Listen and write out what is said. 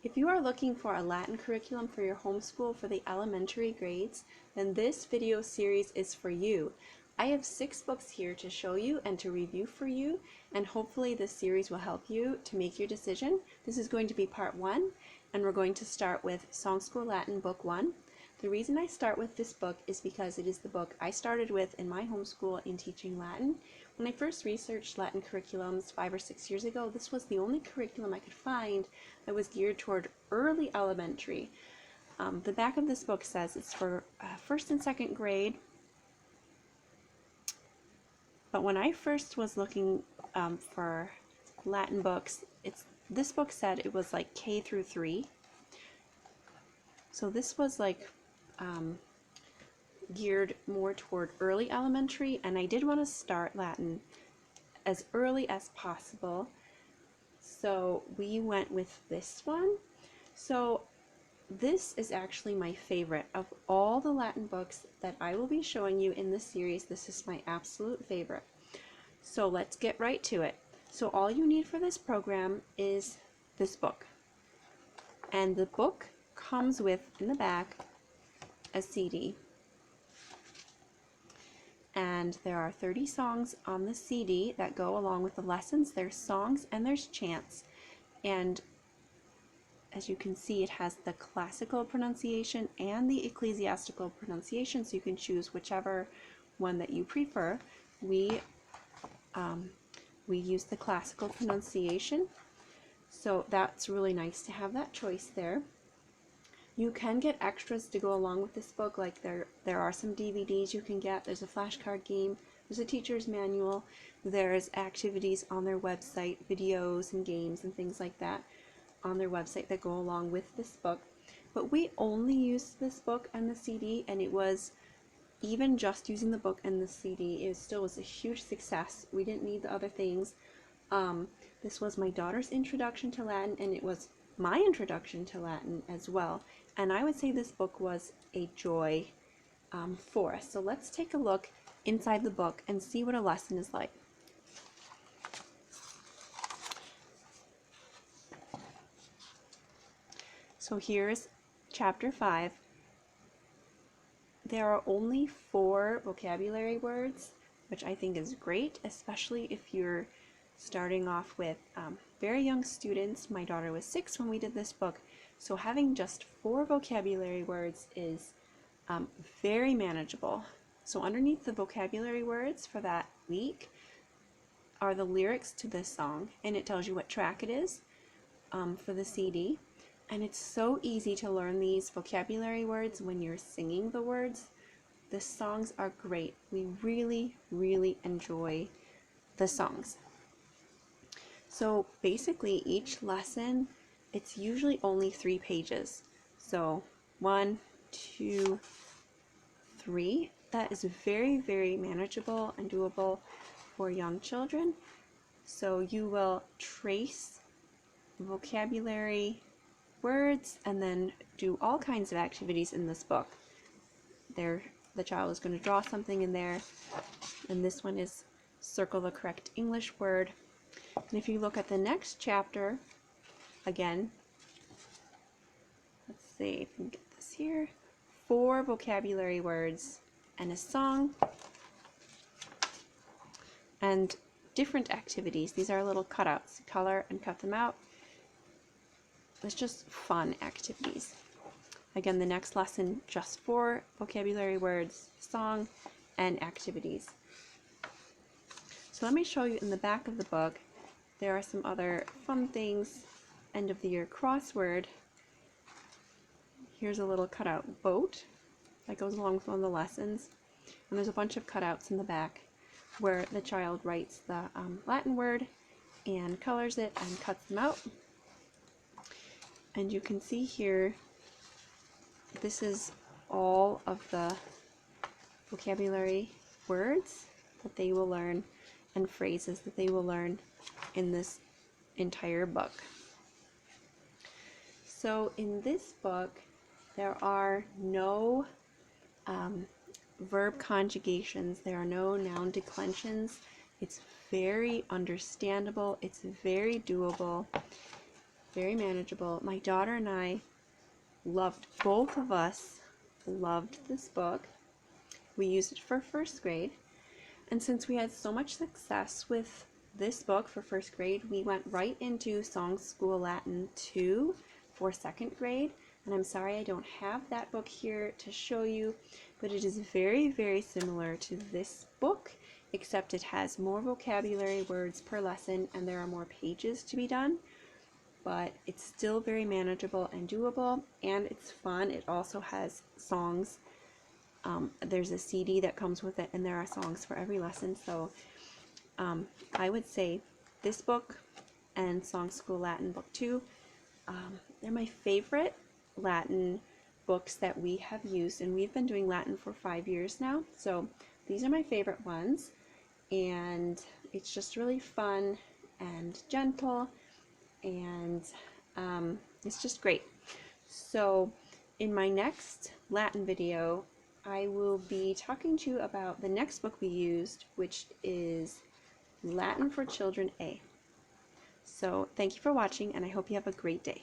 If you are looking for a Latin curriculum for your homeschool for the elementary grades, then this video series is for you. I have 6 books here to show you and to review for you, and hopefully this series will help you to make your decision. This is going to be part 1, and we're going to start with Song School Latin Book 1. The reason I start with this book is because it is the book I started with in my homeschool in teaching Latin. When I first researched Latin curriculums 5 or 6 years ago, this was the only curriculum I could find that was geared toward early elementary. The back of this book says it's for 1st and 2nd grade, but when I first was looking for Latin books, this book said it was like K through 3. So this was like geared more toward early elementary, and I did want to start Latin as early as possible. So we went with this one. So this is actually my favorite of all the Latin books that I will be showing you in this series. This is my absolute favorite. So let's get right to it. So all you need for this program is this book. And the book comes with, in the back, a CD. And there are 30 songs on the CD that go along with the lessons. There's songs and there's chants. And as you can see, it has the classical pronunciation and the ecclesiastical pronunciation, so you can choose whichever one that you prefer. We use the classical pronunciation, so that's really nice to have that choice there. You can get extras to go along with this book, like there are some DVDs you can get. There's a flashcard game, there's a teacher's manual, there's activities on their website, videos and games and things like that on their website that go along with this book. But we only used this book and the CD, and it was, even just using the book and the CD, it still was a huge success. We didn't need the other things. This was my daughter's introduction to Latin, and it was my introduction to Latin as well. And I would say this book was a joy for us. So let's take a look inside the book and see what a lesson is like. So here's chapter 5. There are only 4 vocabulary words, which I think is great, especially if you're starting off with very young students. My daughter was 6 when we did this book, so having just 4 vocabulary words is very manageable. So underneath the vocabulary words for that week are the lyrics to this song, and it tells you what track it is for the CD. And it's so easy to learn these vocabulary words when you're singing the words. The songs are great. We really, really enjoy the songs. So basically each lesson, it's usually only 3 pages. So 1, 2, 3. That is very, very manageable and doable for young children. So you will trace the vocabulary words and then do all kinds of activities in this book. The child is going to draw something in there, and this one is circle the correct English word. And if you look at the next chapter, again, let's see if we can get this here, 4 vocabulary words and a song and different activities. These are little cutouts. Color and cut them out. It's just fun activities. Again, the next lesson, just 4 vocabulary words, song, and activities. So let me show you in the back of the book, there are some other fun things. End of the year crossword. Here's a little cutout boat that goes along with one of the lessons. And there's a bunch of cutouts in the back where the child writes the Latin word and colors it and cuts them out. And you can see here, this is all of the vocabulary words that they will learn and phrases that they will learn in this entire book. So in this book, there are no verb conjugations, there are no noun declensions. It's very understandable, it's very doable. very manageable. My daughter and I both of us loved this book. We used it for first grade, and since we had so much success with this book for first grade, we went right into Song School Latin 2 for second grade. And I'm sorry I don't have that book here to show you, but it is very, very similar to this book, except it has more vocabulary words per lesson and there are more pages to be done. But it's still very manageable and doable, and it's fun. It also has songs. There's a CD that comes with it, and there are songs for every lesson. So I would say this book and Song School Latin Book 2, they're my favorite Latin books that we have used, and we've been doing Latin for 5 years now. So these are my favorite ones, and it's just really fun and gentle, and it's just great. So in my next Latin video, I will be talking to you about the next book we used, which is Latin for Children A. So thank you for watching, and I hope you have a great day.